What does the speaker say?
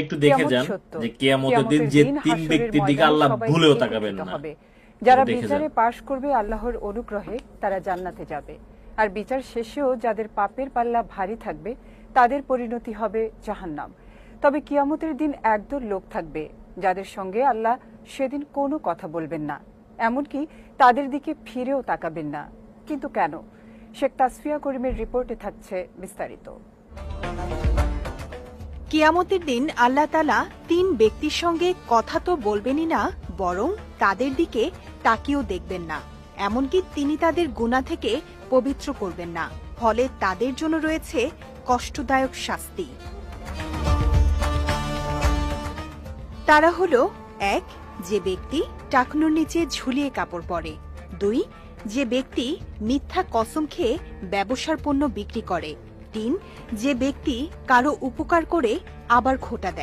একটু দেখে যান যে কিয়ামতের দিন যে তিন ব্যক্তির দিকে আল্লাহ ভুলেও তাকাবেন না। যারা বিচারে পাশ করবে আল্লাহর অনুগ্রহে তারা জান্নাতে যাবে, আর বিচার শেষেও যাদের পাপের পাল্লা ভারী থাকবে তাদের পরিণতি হবে জাহান্নাম। তবে কিয়ামতের দিন একদল লোক থাকবে যাদের সঙ্গে আল্লাহ সেদিন কোনো কথা বলবেন না, এমনকি তাদের দিকে ফিরেও তাকাবেন না। কিন্তু কেন? শেখ তাসফিয়া করিমের রিপোর্টে থাকছে বিস্তারিত। কিয়ামতের দিন আল্লাহ তাআলা তিন ব্যক্তির সঙ্গে কথা তো বলবেনই না, বরং তাদের দিকে তাকিয়েও দেখবেন না, এমনকি তিনি তাদের গুনাহ থেকে পবিত্র করবেন না। ফলে তাদের জন্য রয়েছে কষ্টদায়ক শাস্তি। তারা হলো: ১. যে ব্যক্তি টাকনুর নিচে ঝুলিয়ে কাপড় পরে। ২. যে ব্যক্তি মিথ্যা কসম খেয়ে ব্যবসার পণ্য বিক্রি করে। ৩. যে ব্যক্তি কারো উপকার করে আবার খোঁটা দেয়।